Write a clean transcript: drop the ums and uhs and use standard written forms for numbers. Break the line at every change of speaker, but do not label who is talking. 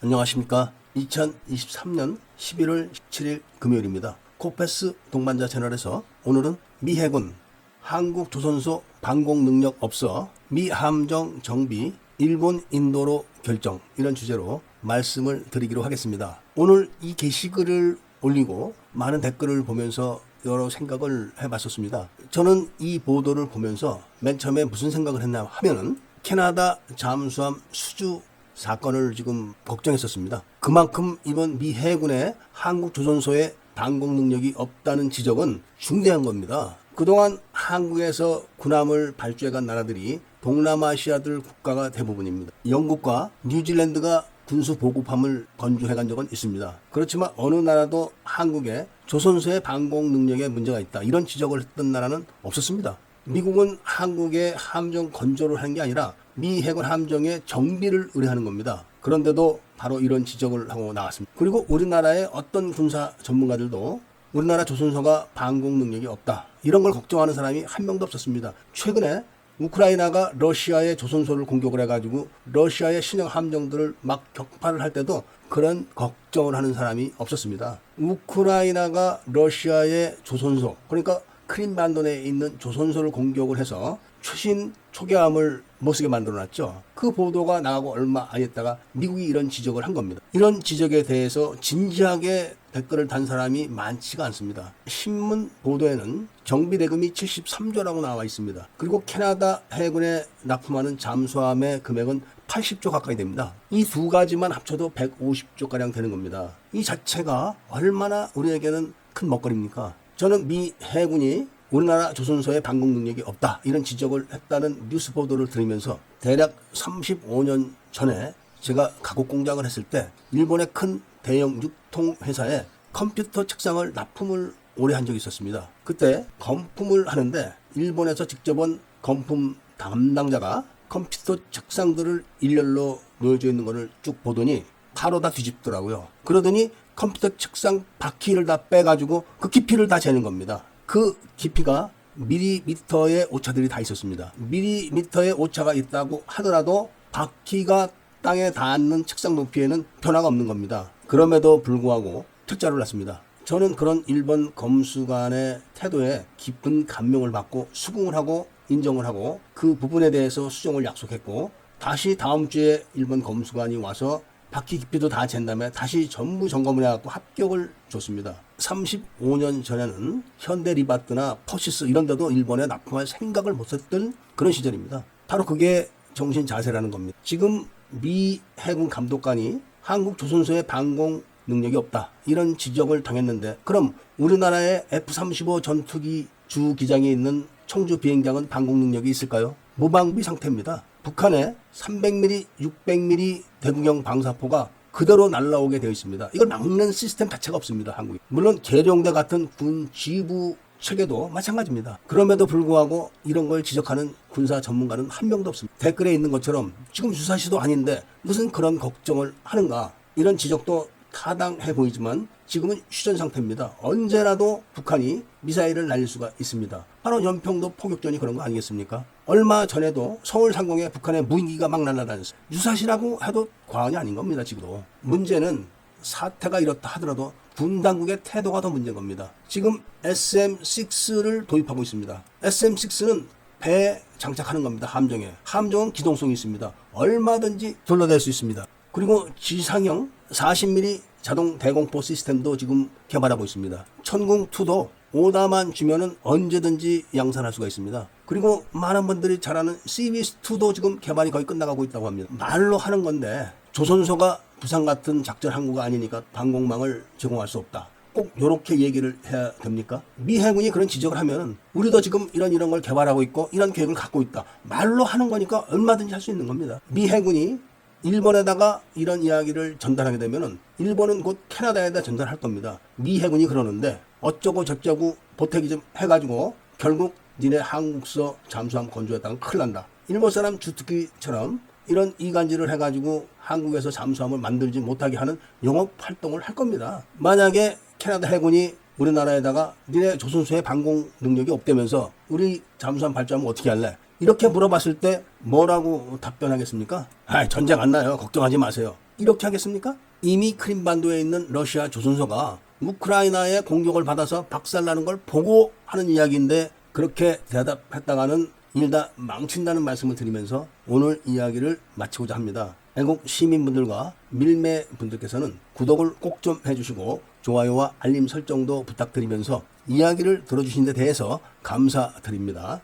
안녕하십니까. 2023년 11월 17일 금요일입니다. 코패스 동반자 채널에서 오늘은 미 해군 한국 조선소 방공 능력 없어 미 함정 정비 일본 인도로 결정, 이런 주제로 말씀을 드리기로 하겠습니다. 오늘 이 게시글을 올리고 많은 댓글을 보면서 여러 생각을 해봤었습니다. 저는 이 보도를 보면서 맨 처음에 무슨 생각을 했나 하면은 캐나다 잠수함 수주 사건을 지금 걱정했었습니다. 그만큼 이번 미 해군의 한국 조선소의 방공 능력이 없다는 지적은 중대한 겁니다. 그동안 한국에서 군함을 발주해간 나라들이 동남아시아들 국가가 대부분입니다. 영국과 뉴질랜드가 군수 보급함을 건조해간 적은 있습니다. 그렇지만 어느 나라도 한국에 조선소의 방공 능력에 문제가 있다, 이런 지적을 했던 나라는 없었습니다. 미국은 한국의 함정 건조를 하는 게 아니라 미 해군 함정의 정비를 의뢰하는 겁니다. 그런데도 바로 이런 지적을 하고 나왔습니다. 그리고 우리나라의 어떤 군사 전문가들도 우리나라 조선소가 방공 능력이 없다, 이런 걸 걱정하는 사람이 한 명도 없었습니다. 최근에 우크라이나가 러시아의 조선소를 공격을 해가지고 러시아의 신형 함정들을 막 격파를 할 때도 그런 걱정을 하는 사람이 없었습니다. 우크라이나가 러시아의 조선소, 그러니까 크림반도 내에 있는 조선소를 공격을 해서 최신 초계함을 못쓰게 만들어놨죠. 그 보도가 나가고 얼마 안 있다가 미국이 이런 지적을 한 겁니다. 이런 지적에 대해서 진지하게 댓글을 단 사람이 많지가 않습니다. 신문 보도에는 정비 대금이 73조라고 나와 있습니다. 그리고 캐나다 해군에 납품하는 잠수함의 금액은 80조 가까이 됩니다. 이 두 가지만 합쳐도 150조가량 되는 겁니다. 이 자체가 얼마나 우리에게는 큰 먹거리입니까? 저는 미 해군이 우리나라 조선소의 방공 능력이 없다, 이런 지적을 했다는 뉴스 보도를 들으면서 대략 35년 전에 제가 가구 공장을 했을 때 일본의 큰 대형 유통회사에 컴퓨터 책상을 납품을 오래 한 적이 있었습니다. 그때 건품을 하는데 일본에서 직접 온 건품 담당자가 컴퓨터 책상들을 일렬로 놓여져 있는 것을 쭉 보더니 바로 다 뒤집더라고요. 그러더니 컴퓨터 책상 바퀴를 다 빼가지고 그 깊이를 다 재는 겁니다. 그 깊이가 밀리미터의 오차들이 다 있었습니다. 밀리미터의 오차가 있다고 하더라도 바퀴가 땅에 닿는 책상 높이에는 변화가 없는 겁니다. 그럼에도 불구하고 퇴짜를 놨습니다. 저는 그런 일본 검수관의 태도에 깊은 감명을 받고 수긍을 하고 인정을 하고 그 부분에 대해서 수정을 약속했고, 다시 다음 주에 일본 검수관이 와서 바퀴 깊이도 다 잰 다음에 다시 전부 점검을 해갖고 합격을 줬습니다. 35년 전에는 현대 리바트나 퍼시스 이런 데도 일본에 납품할 생각을 못했던 그런 시절입니다. 바로 그게 정신 자세라는 겁니다. 지금 미 해군 감독관이 한국 조선소의 방공 능력이 없다, 이런 지적을 당했는데, 그럼 우리나라의 F-35 전투기 주 기장에 있는 청주 비행장은 방공 능력이 있을까요? 무방비 상태입니다. 북한의 300mm, 600mm 대구경 방사포가 그대로 날라오게 되어 있습니다. 이걸 막는 시스템 자체가 없습니다, 한국이. 물론 계룡대 같은 군 지휘부 체계도 마찬가지입니다. 그럼에도 불구하고 이런 걸 지적하는 군사 전문가는 한 명도 없습니다. 댓글에 있는 것처럼 지금 유사시도 아닌데 무슨 그런 걱정을 하는가, 이런 지적도 타당해 보이지만 지금은 휴전 상태입니다. 언제라도 북한이 미사일을 날릴 수가 있습니다. 바로 연평도 포격전이 그런 거 아니겠습니까? 얼마 전에도 서울 상공에 북한의 무인기가 막 날아다녔어요. 유사시라고 해도 과언이 아닌 겁니다. 지금도 문제는 사태가 이렇다 하더라도 군 당국의 태도가 더 문제인 겁니다. 지금 SM-6를 도입하고 있습니다. SM-6는 배에 장착하는 겁니다. 함정에. 함정은 기동성이 있습니다. 얼마든지 둘러댈 수 있습니다. 그리고 지상형 40mm 자동 대공포 시스템도 지금 개발하고 있습니다. 천궁2도 오다만 주면은 언제든지 양산할 수가 있습니다. 그리고 많은 분들이 잘 아는 CBS2도 지금 개발이 거의 끝나가고 있다고 합니다. 말로 하는 건데 조선소가 부산 같은 작전 항구가 아니니까 방공망을 제공할 수 없다, 꼭 이렇게 얘기를 해야 됩니까? 미 해군이 그런 지적을 하면 우리도 지금 이런 걸 개발하고 있고 이런 계획을 갖고 있다, 말로 하는 거니까 얼마든지 할 수 있는 겁니다. 미 해군이 일본에다가 이런 이야기를 전달하게 되면은 일본은 곧 캐나다에다 전달할 겁니다. 미 해군이 그러는데 어쩌고 저쩌고 보태기 좀 해가지고 결국 니네 한국서 잠수함 건조했다가 큰일 난다, 일본 사람 주특기처럼 이런 이간질을 해가지고 한국에서 잠수함을 만들지 못하게 하는 영업 활동을 할 겁니다. 만약에 캐나다 해군이 우리나라에다가 니네 조선소의 방공 능력이 없다면서 우리 잠수함 발주하면 어떻게 할래? 이렇게 물어봤을 때 뭐라고 답변하겠습니까? 아, 전쟁 안 나요. 걱정하지 마세요. 이렇게 하겠습니까? 이미 크림반도에 있는 러시아 조선소가 우크라이나의 공격을 받아서 박살나는 걸 보고 하는 이야기인데 그렇게 대답했다가는 일 다 망친다는 말씀을 드리면서 오늘 이야기를 마치고자 합니다. 애국 시민분들과 밀매분들께서는 구독을 꼭 좀 해주시고 좋아요와 알림 설정도 부탁드리면서 이야기를 들어주신 데 대해서 감사드립니다.